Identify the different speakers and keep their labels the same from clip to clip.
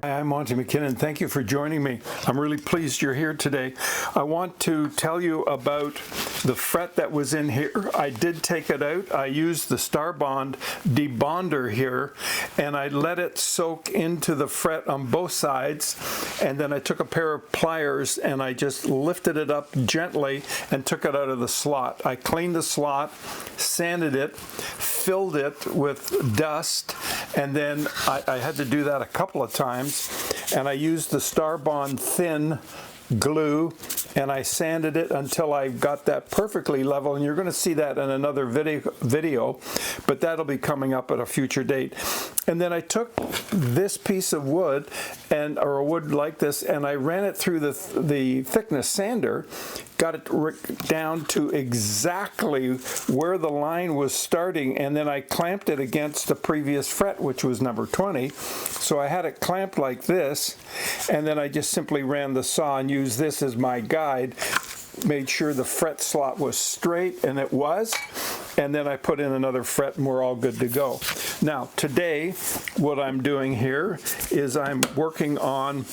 Speaker 1: Hi, I'm Monty McKinnon. Thank you for joining me. I'm really pleased you're here today. I want to tell you about the fret that was in here. I did take it out. I used the Starbond debonder here, and I let it soak into the fret on both sides, and then I took a pair of pliers and I just lifted it up gently and took it out of the slot. I cleaned the slot, sanded it, filled it with dust, and then I had to do that a couple of times, and I used the Starbond thin glue and I sanded it until I got that perfectly level, and you're going to see that in another video, but that'll be coming up at a future date. And then I took this piece of wood, or a wood like this, and I ran it through the thickness sander, got it down to exactly where the line was starting, and then I clamped it against the previous fret, which was number 20. So I had it clamped like this, and then I just simply ran the saw and used this as my guide, made sure the fret slot was straight, and it was, and then I put in another fret and we're all good to go. Now today what I'm doing here is I'm working on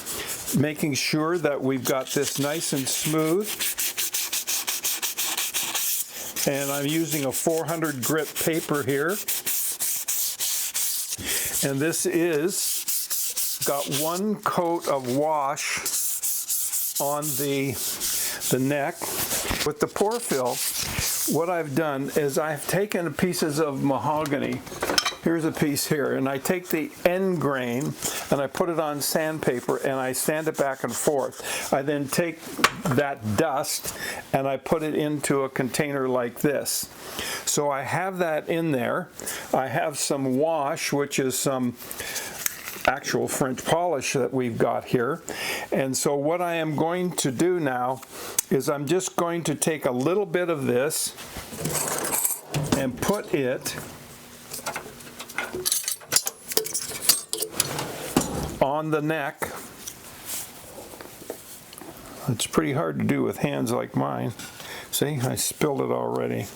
Speaker 1: making sure that we've got this nice and smooth, and I'm using a 400 grit paper here, and this is got one coat of wash on the neck. With the pour fill, what I've done is I've taken pieces of mahogany. Here's a piece here, and I take the end grain and I put it on sandpaper and I sand it back and forth. I then take that dust and I put it into a container like this. So I have that in there. I have some wash, which is some actual French polish that we've got here. And so what I am going to do now is I'm just going to take a little bit of this and put it on the neck. It's pretty hard to do with hands like mine. See, I spilled it already.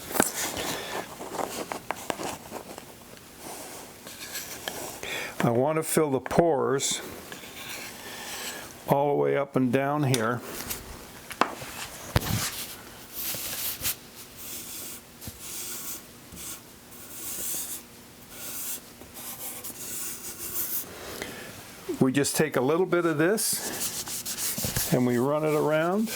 Speaker 1: I want to fill the pores all the way up and down here. We just take a little bit of this and we run it around.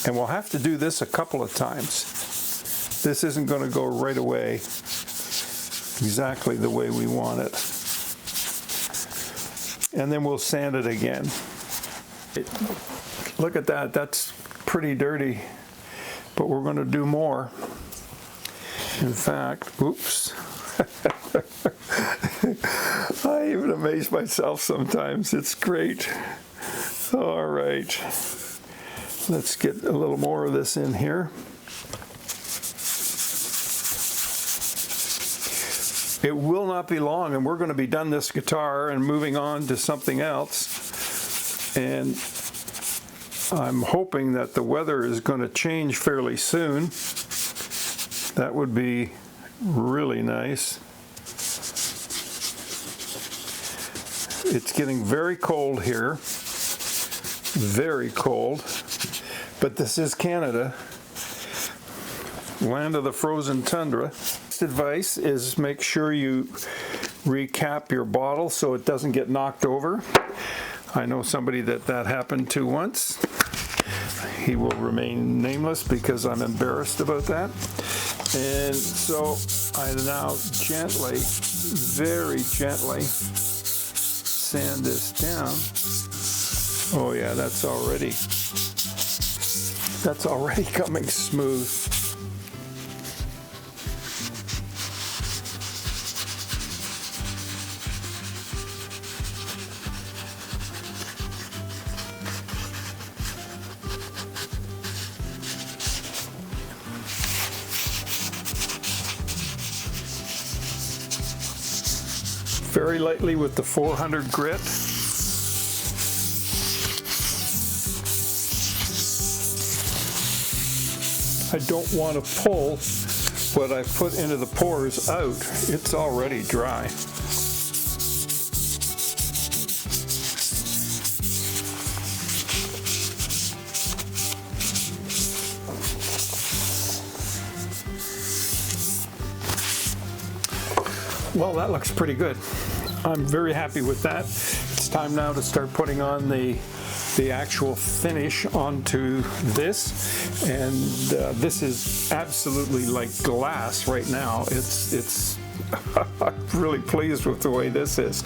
Speaker 1: And we'll have to do this a couple of times. This isn't going to go right away exactly the way we want it. And then we'll sand it again. Look at that, that's pretty dirty, but we're going to do more. In fact, oops. I even amaze myself sometimes. It's great. All right. Let's get a little more of this in here. It will not be long, and we're going to be done this guitar and moving on to something else. And I'm hoping that the weather is going to change fairly soon. That would be really nice. It's getting very cold here. Very cold. But this is Canada, land of the frozen tundra. Advice is make sure you recap your bottle so it doesn't get knocked over. I know somebody that happened to once. He will remain nameless because I'm embarrassed about that. And so I now gently, very gently sand this down. Oh yeah, that's already coming smooth. Very lightly with the 400 grit. I don't want to pull what I've put into the pores out, it's already dry. Well, that looks pretty good. I'm very happy with that. It's time now to start putting on the actual finish onto this, and this is absolutely like glass right now. It's I'm really pleased with the way this is.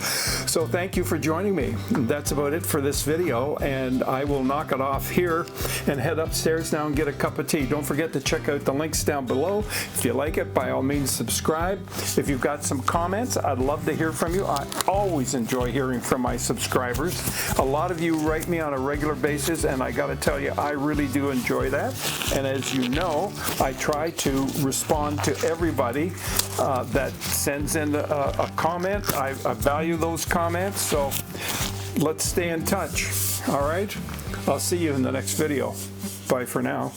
Speaker 1: So thank you for joining me. That's about it for this video, and I will knock it off here and head upstairs now and get a cup of tea. Don't forget to check out the links down below. If you like it, by all means subscribe. If you've got some comments, I'd love to hear from you. I always enjoy hearing from my subscribers. A lot of you write me on a regular basis, and I gotta tell you, I really do enjoy that. And as you know, I try to respond to everybody that sends in a comment. I value those comments, so let's stay in touch. All right, I'll see you in the next video. Bye for now.